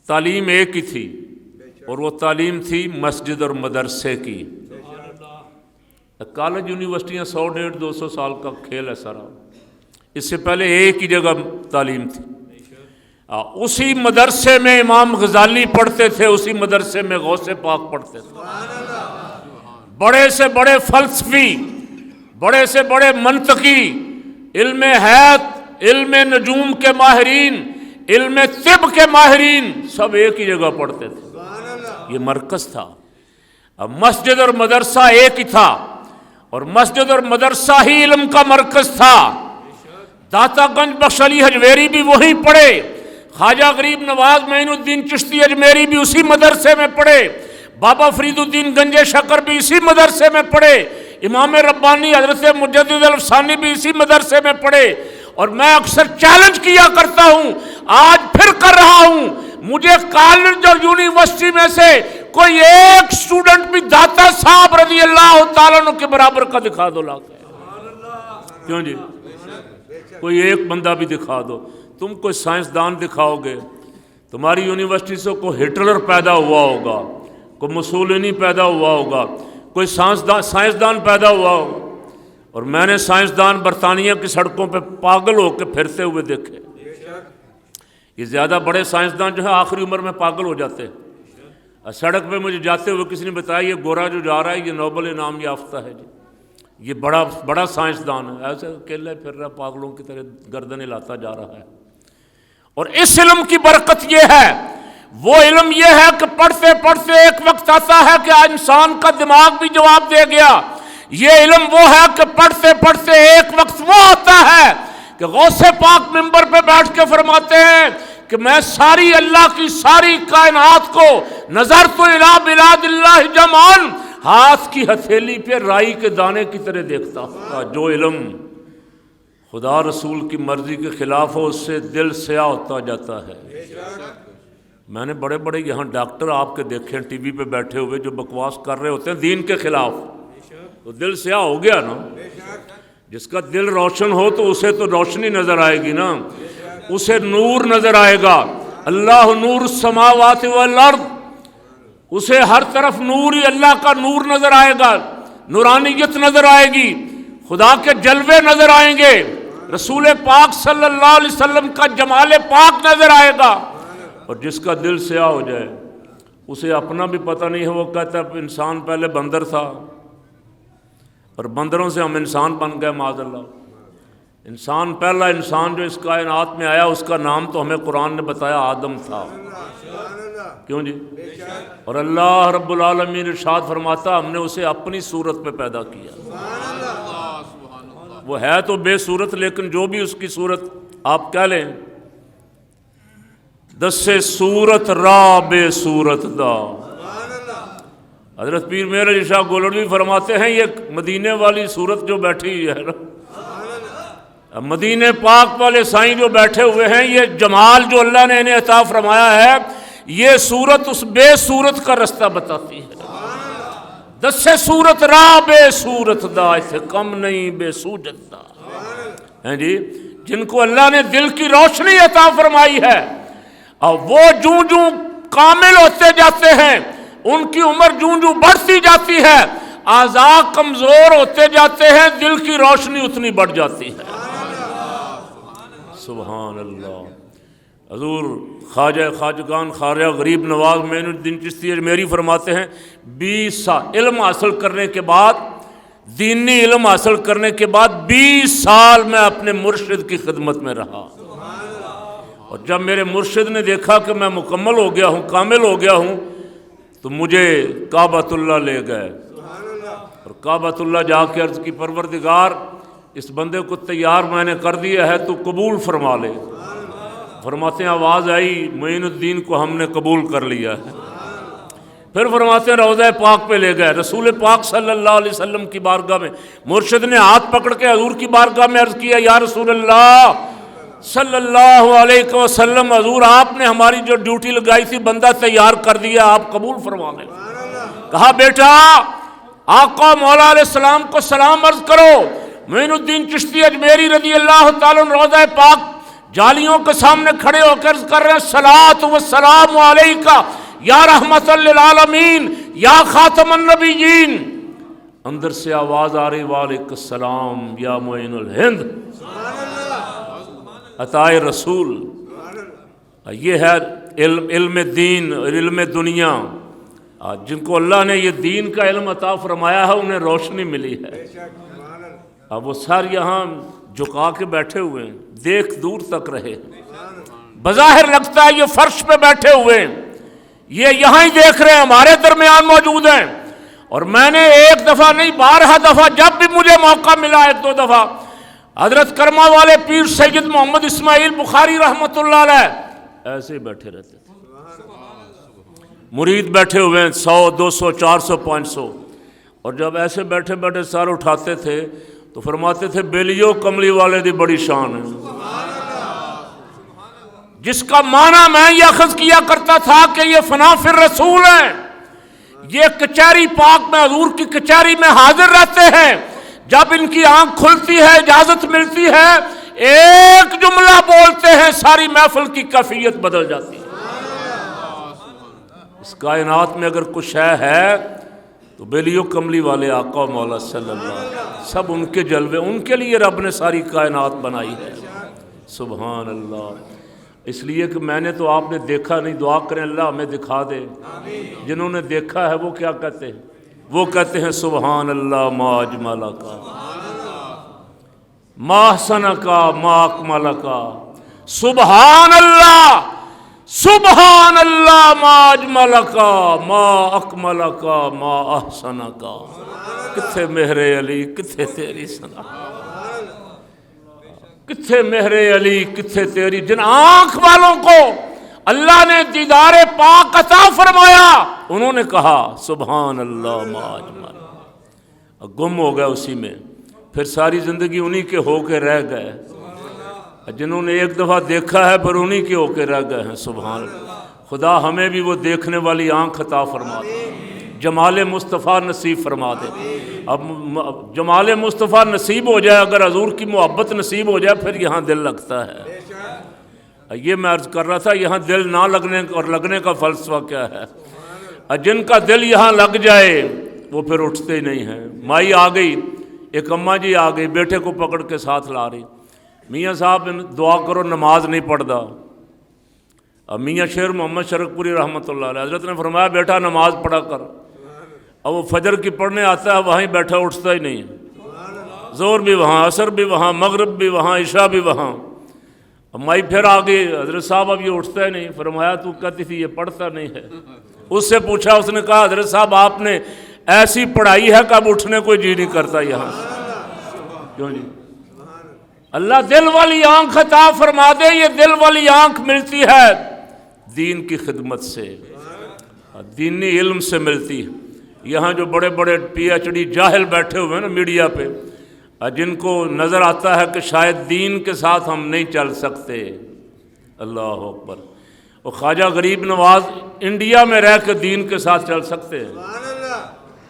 تعلیم ایک ہی تھی، اور وہ تعلیم تھی مسجد اور مدرسے کی۔ کالج یونیورسٹیاں 100 150 200 سال کا کھیل ہے سارا، اس سے پہلے ایک ہی جگہ تعلیم تھی۔ اسی مدرسے میں امام غزالی پڑھتے تھے، اسی مدرسے میں غوث پاک پڑھتے تھے۔ بڑے سے بڑے فلسفی، بڑے سے بڑے منطقی، علم حیات، علم نجوم کے ماہرین، علم طب کے ماہرین سب ایک ہی جگہ پڑھتے تھے۔ یہ مرکز تھا۔ اب مسجد اور مدرسہ ایک ہی تھا، اور مسجد اور مدرسہ ہی علم کا مرکز تھا۔ داتا گنج بخش علی حجویری بھی وہی پڑھے، خواجہ غریب نواز معین الدین چشتی اجمیری بھی اسی مدرسے میں پڑھے، بابا فرید الدین گنج شکر بھی اسی مدرسے میں پڑھے، امام ربانی حضرت مجدد الفسانی بھی اسی مدرسے میں پڑھے۔ اور میں اکثر چیلنج کیا کرتا ہوں، آج پھر کر رہا ہوں، مجھے کالج اور یونیورسٹی میں سے کوئی ایک سٹوڈنٹ بھی داتا صاحب رضی اللہ تعالیٰ عنہ کے برابر کا دکھا دو لا کے۔ کیوں جی؟ کوئی ایک بندہ بھی دکھا دو۔ تم کوئی سائنسدان دکھاؤ گے، تمہاری یونیورسٹی سے کوئی ہٹلر پیدا ہوا ہوگا، کوئی مسولینی پیدا ہوا ہوگا، کوئی سائنسدان پیدا ہوا ہوگا، اور میں نے سائنسدان برطانیہ کی سڑکوں پہ پاگل ہو کے پھرتے ہوئے دیکھے۔ یہ زیادہ بڑے سائنسدان جو ہے آخری عمر میں پاگل ہو جاتے ہیں۔ سڑک پہ مجھے جاتے ہوئے کسی نے بتایا یہ گورا جو جا رہا ہے یہ نوبل انعام یافتہ ہے جی، یہ بڑا سائنسدان ہے، ایسے اکیلے پھر رہا پاگلوں کی طرح گردن ہلاتا جا رہا ہے۔ اور اس علم کی برکت یہ ہے، وہ علم یہ ہے کہ پڑھتے پڑھتے ایک وقت آتا ہے کہ انسان کا دماغ بھی جواب دے گیا۔ یہ علم وہ ہے کہ پڑھتے پڑھتے ایک وقت وہ آتا ہے کہ غوث پاک منبر پہ بیٹھ کے فرماتے ہیں کہ میں ساری اللہ کی ساری کائنات کو نظر تو الی بلاد اللہ جمعان، ہاتھ کی ہتھیلی پہ رائی کے دانے کی طرح دیکھتا ہوں۔ جو علم خدا رسول کی مرضی کے خلاف ہو اس سے دل سیاہ ہوتا جاتا ہے۔ میں نے بڑے بڑے یہاں ڈاکٹر آپ کے دیکھے ٹی وی پہ بیٹھے ہوئے جو بکواس کر رہے ہوتے ہیں دین کے خلاف، تو دل سیاہ ہو گیا نا۔ جس کا دل روشن ہو تو اسے تو روشنی نظر آئے گی نا، اسے نور نظر آئے گا۔ اللہ نور السماوات والارض، اسے ہر طرف نور ہی اللہ کا نور نظر آئے گا، نورانیت نظر آئے گی، خدا کے جلوے نظر آئیں گے، رسول پاک صلی اللہ علیہ وسلم کا جمال پاک نظر آئے گا۔ اور جس کا دل سیاہ ہو جائے اسے اپنا بھی پتہ نہیں ہے، وہ کہتا ہے انسان پہلے بندر تھا اور بندروں سے ہم انسان بن گئے معاذ اللہ۔ انسان پہلا انسان جو اس کائنات میں آیا اس کا نام تو ہمیں قرآن نے بتایا آدم تھا۔ کیوں جی؟ اور اللہ رب العالمین ارشاد فرماتا ہم نے اسے اپنی صورت پہ پیدا کیا۔ وہ ہے تو بے صورت، لیکن جو بھی اس کی صورت آپ کہہ لیں، دسے صورت را بے صورت دا۔ حضرت پیر مہر علی شاہ گولڑوی فرماتے ہیں یہ مدینے والی صورت جو بیٹھی ہے نا، مدینے پاک والے سائیں جو بیٹھے ہوئے ہیں، یہ جمال جو اللہ نے انہیں عطا فرمایا ہے، یہ صورت اس بے صورت کا رستہ بتاتی ہے۔ دسے صورت را بے صورت دا، اسے کم نہیں بے صورت دا ہیں جی، جن کو اللہ نے دل کی روشنی عطا فرمائی ہے، اور وہ جوں جوں کامل ہوتے جاتے ہیں، ان کی عمر جوں جوں بڑھتی جاتی ہے، اعضاء کمزور ہوتے جاتے ہیں، دل کی روشنی اتنی بڑھ جاتی ہے۔ سبحان اللہ۔ حضور خواجہ خواجگان خواجہ غریب نواز معین الدین چشتی اجمیری فرماتے ہیں 20 سال علم حاصل کرنے کے بعد، دینی علم حاصل کرنے کے بعد 20 سال میں اپنے مرشد کی خدمت میں رہا، اور جب میرے مرشد نے دیکھا کہ میں مکمل ہو گیا ہوں، کامل ہو گیا ہوں، تو مجھے کعبۃ اللہ لے گئے، اور کعبۃ اللہ جا کے عرض کی پروردگار اس بندے کو تیار میں نے کر دیا ہے، تو قبول فرما لے۔ فرماتے ہیں آواز آئی معین الدین کو ہم نے قبول کر لیا ہے۔ پھر فرماتے ہیں روضہ پاک پہ لے گئے، رسول پاک صلی اللہ علیہ وسلم کی بارگاہ میں مرشد نے ہاتھ پکڑ کے حضور کی بارگاہ میں عرض کیا یا رسول اللہ صلی اللہ علیہ وسلم، حضور آپ نے ہماری جو ڈیوٹی لگائی تھی بندہ تیار کر دیا، آپ قبول فرما لیں۔ کہا بیٹا آقا مولا علیہ السلام کو سلام عرض کرو، معین الدین چشتی اجمیری رضی اللہ تعالیٰ عنہ روضہ پاک جالیوں کے سامنے کھڑے ہو کر کر رہے ہیں صلاۃ و السلام علیکہ یا رحمت للعالمین یا خاتم النبیین، اندر سے آواز آ رہی وعلیکم السلام یا معین الہند، عطائے رسول۔ یہ ہے علم دین، علم دنیا۔ جن کو اللہ نے یہ دین کا علم عطا فرمایا ہے انہیں روشنی ملی ہے۔ اب وہ سر یہاں جھکا کے بیٹھے ہوئے ہیں، دیکھ دور تک رہے، بظاہر لگتا ہے یہ فرش پہ بیٹھے ہوئے ہیں، یہ یہاں ہی دیکھ رہے ہیں، ہمارے درمیان موجود ہیں۔ اور میں نے ایک دفعہ نہیں 12 دفعہ جب بھی مجھے موقع ملا، 1-2 دفعہ حضرت کرما والے پیر سید محمد اسماعیل بخاری رحمۃ اللہ علیہ ایسے ہی بیٹھے رہتے تھے، مرید بیٹھے ہوئے ہیں 100 200 400 500، اور جب ایسے بیٹھے بیٹھے سر اٹھاتے تھے تو فرماتے تھے بیلیو کملی والے دی بڑی شان ہے، جس کا معنی میں یہ اخذ کیا کرتا تھا کہ یہ فنا فی الرسول ہیں، یہ کچہری پاک میں حضور کی کچہری میں حاضر رہتے ہیں، جب ان کی آنکھ کھلتی ہے اجازت ملتی ہے ایک جملہ بولتے ہیں ساری محفل کی کیفیت بدل جاتی ہے۔ اس کائنات میں اگر کچھ شے ہے تو بیلیو کملی والے آقا و مولا صلی اللہ علیہ وسلم، سب ان کے جلوے، ان کے لیے رب نے ساری کائنات بنائی ہے۔ سبحان اللہ۔ اس لیے کہ میں نے تو آپ نے دیکھا نہیں، دعا کریں اللہ ہمیں دکھا دے۔ جنہوں نے دیکھا ہے وہ کیا کہتے ہیں؟ وہ کہتے ہیں سبحان اللہ ما اجمل کا، ما احسن کا، ما اکمل کا، سبحان اللہ سبحان اللہ ما اجمل کا، ما اکمل کا، ما احسن کا۔ کتھے مہر علی، کتھے تیری ثنا، کتھے مہر علی، کتھے تیری۔ جن آنکھ والوں کو اللہ نے دیدار پاک عطا فرمایا انہوں نے کہا سبحان اللہ ما اجمل، گم ہو گئے اسی میں، پھر ساری زندگی انہی کے ہو کے رہ گئے۔ جنہوں نے ایک دفعہ دیکھا ہے پھر انہی کے ہو کے رہ گئے ہیں۔ سبحان اللہ۔ خدا ہمیں بھی وہ دیکھنے والی آنکھ عطا فرما دے، جمال مصطفیٰ نصیب فرما دے۔ اب جمال مصطفیٰ نصیب ہو جائے، اگر حضور کی محبت نصیب ہو جائے پھر یہاں دل لگتا ہے۔ یہ میں عرض کر رہا تھا یہاں دل نہ لگنے اور لگنے کا فلسفہ کیا ہے۔ جن کا دل یہاں لگ جائے وہ پھر اٹھتے ہی نہیں ہیں۔ مائی آ گئی، ایک اماں جی آ گئی، بیٹے کو پکڑ کے ساتھ لا رہی، میاں صاحب دعا کرو نماز نہیں پڑھتا۔ اب میاں شیر محمد شرک پوری رحمۃ اللہ علیہ حضرت نے فرمایا بیٹا نماز پڑھا کر۔ اب وہ فجر کی پڑھنے آتا ہے وہیں بیٹھا، اٹھتا ہی نہیں ہے، زور بھی وہاں، عصر بھی وہاں، مغرب بھی وہاں، عشاء بھی وہاں۔ اب مائی پھر آ گئی، حضرت صاحب اب یہ اٹھتا ہی نہیں۔ فرمایا تو کہتی تھی یہ پڑھتا نہیں ہے۔ اس سے پوچھا، اس نے کہا حضرت صاحب آپ نے ایسی پڑھائی ہے کہ اب اٹھنے کوئی جی نہیں کرتا یہاں سے۔ کیوں جی؟ اللہ دل والی آنکھ عطا فرما دے۔ یہ دل والی آنکھ ملتی ہے دین کی خدمت سے، دینی علم سے ملتی ہے۔ یہاں جو بڑے بڑے پی ایچ ڈی جاہل بیٹھے ہوئے ہیں نا میڈیا پہ، جن کو نظر آتا ہے کہ شاید دین کے ساتھ ہم نہیں چل سکتے، اللہ اکبر، اور خواجہ غریب نواز انڈیا میں رہ کے دین کے ساتھ چل سکتے ہیں،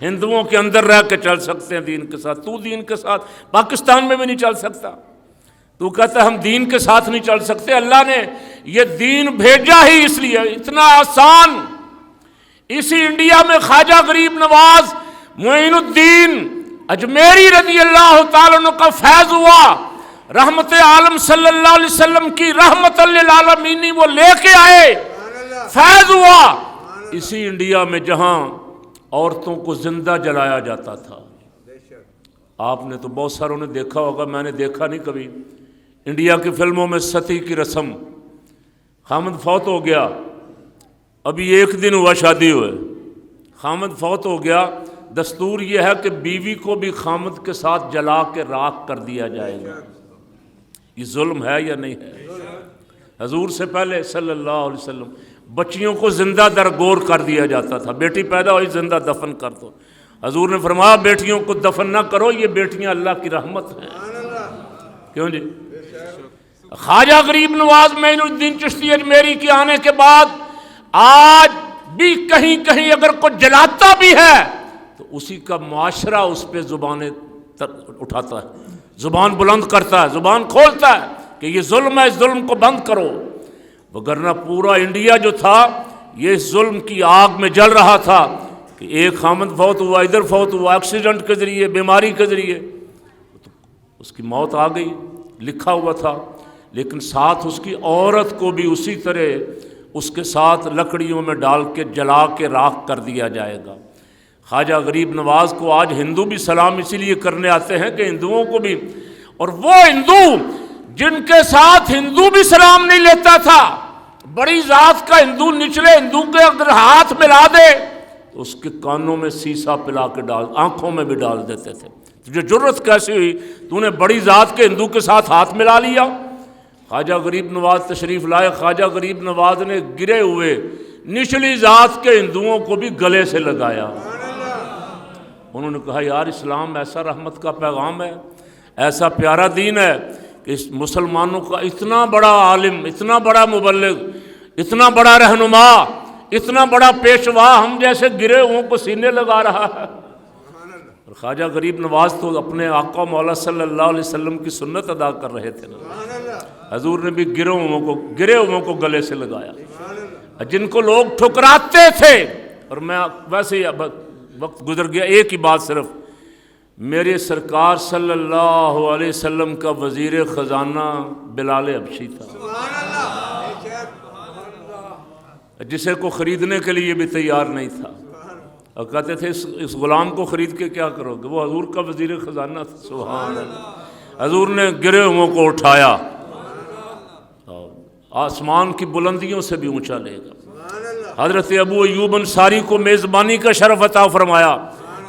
ہندوؤں کے اندر رہ کے چل سکتے ہیں دین کے ساتھ، تو دین کے ساتھ پاکستان میں بھی نہیں چل سکتا۔ تو کہتا ہے ہم دین کے ساتھ نہیں چل سکتے۔ اللہ نے یہ دین بھیجا ہی اس لیے، اتنا آسان۔ اسی انڈیا میں خواجہ غریب نواز معین الدین اجمیری رضی اللہ تعالیٰ عنہ کا فیض ہوا، رحمت عالم صلی اللہ علیہ وسلم کی رحمت للعالمین وہ لے کے آئے، فیض ہوا اسی انڈیا میں جہاں عورتوں کو زندہ جلایا جاتا تھا۔ آپ نے تو بہت ساروں نے دیکھا ہوگا، میں نے دیکھا نہیں کبھی، انڈیا کی فلموں میں ستی کی رسم، خامد فوت ہو گیا، ابھی 1 دن ہوا شادی ہوئے، خامد فوت ہو گیا، دستور یہ ہے کہ بیوی کو بھی خامد کے ساتھ جلا کے راکھ کر دیا جائے گا۔ یہ ظلم ہے یا نہیں ہے؟ حضور سے پہلے صلی اللہ علیہ وسلم بچیوں کو زندہ درگور کر دیا جاتا تھا، بیٹی پیدا ہوئی زندہ دفن کر دو۔ حضور نے فرمایا بیٹیوں کو دفن نہ کرو، یہ بیٹیاں اللہ کی رحمت ہیں۔ کیوں جی؟ خواجہ غریب نواز معین الدین چشتی اجمیری کے آنے کے بعد آج بھی کہیں کہیں اگر کوئی جلاتا بھی ہے تو اسی کا معاشرہ اس پہ زبانیں اٹھاتا ہے، زبان بلند کرتا ہے، زبان کھولتا ہے، کہ یہ ظلم ہے، اس ظلم کو بند کرو، وگرنہ پورا انڈیا جو تھا یہ اس ظلم کی آگ میں جل رہا تھا کہ ایک خامد فوت ہوا، ادھر فوت ہوا ایکسیڈنٹ کے ذریعے، بیماری کے ذریعے، اس کی موت آ گئی، لکھا ہوا تھا، لیکن ساتھ اس کی عورت کو بھی اسی طرح اس کے ساتھ لکڑیوں میں ڈال کے جلا کے راکھ کر دیا جائے گا۔ خواجہ غریب نواز کو آج ہندو بھی سلام اسی لیے کرنے آتے ہیں کہ ہندوؤں کو بھی، اور وہ ہندو جن کے ساتھ ہندو بھی سلام نہیں لیتا تھا، بڑی ذات کا ہندو نچلے ہندو کے اگر ہاتھ ملا دے تو اس کے کانوں میں سیسا پلا کے ڈال، آنکھوں میں بھی ڈال دیتے تھے۔ تجھے جرت کیسے ہوئی، تو نے بڑی ذات کے ہندو کے ساتھ ہاتھ ملا لیا؟ خواجہ غریب نواز تشریف لائے، خواجہ غریب نواز نے گرے ہوئے نچلی ذات کے ہندوؤں کو بھی گلے سے لگایا۔ انہوں نے کہا یار اسلام ایسا رحمت کا پیغام ہے، ایسا پیارا دین ہے کہ اس مسلمانوں کا اتنا بڑا عالم، اتنا بڑا مبلغ، اتنا بڑا رہنما، اتنا بڑا پیشوا ہم جیسے گرے ہوئوں کو سینے لگا رہا ہے۔ اور خواجہ غریب نواز تو اپنے آقا مولا صلی اللہ علیہ وسلم کی سنت ادا کر رہے تھے، حضور نے بھی گرے ہوئوں کو گلے سے لگایا، جن کو لوگ ٹھکراتے تھے۔ اور میں ویسے ہی وقت گزر گیا، ایک ہی بات صرف، میرے سرکار صلی اللہ علیہ وسلم کا وزیر خزانہ بلال حبشی تھا، جسے کو خریدنے کے لیے بھی تیار نہیں تھا، اور کہتے تھے اس غلام کو خرید کے کیا کرو گے، وہ حضور کا وزیر خزانہ تھا۔ سبحان اللہ، حضور نے گرے ہوئوں کو اٹھایا، آسمان کی بلندیوں سے بھی اونچا لے گا۔ حضرت ابو ایوب انصاری کو میزبانی کا شرف عطا فرمایا۔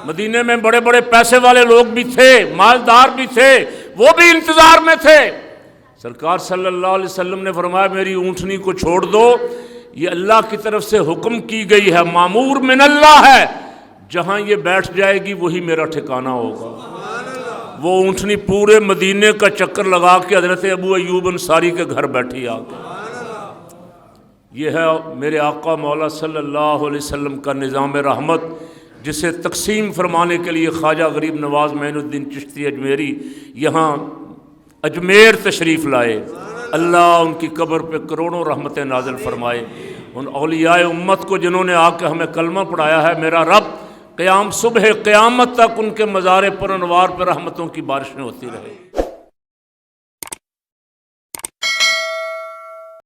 مدینے میں بڑے بڑے پیسے والے لوگ بھی تھے، مالدار بھی تھے، وہ بھی انتظار میں تھے۔ سرکار صلی اللہ علیہ وسلم نے فرمایا میری اونٹنی کو چھوڑ دو، یہ اللہ کی طرف سے حکم کی گئی ہے، مامور من اللہ ہے، جہاں یہ بیٹھ جائے گی وہی میرا ٹھکانہ ہوگا۔ وہ اونٹنی پورے مدینے کا چکر لگا کے حضرت ابو ایوب انصاری کے گھر بیٹھی آ کے۔ یہ ہے میرے آقا مولا صلی اللہ علیہ وسلم کا نظام رحمت، جسے تقسیم فرمانے کے لیے خواجہ غریب نواز معین الدین چشتی اجمیری یہاں اجمیر تشریف لائے۔ اللہ ان کی قبر پہ کروڑوں رحمتیں نازل فرمائے۔ ان اولیاء امت کو جنہوں نے آ کے ہمیں کلمہ پڑھایا ہے، میرا رب صبح قیامت تک ان کے مزار پر انوار پہ رحمتوں کی بارشیں ہوتی رہے۔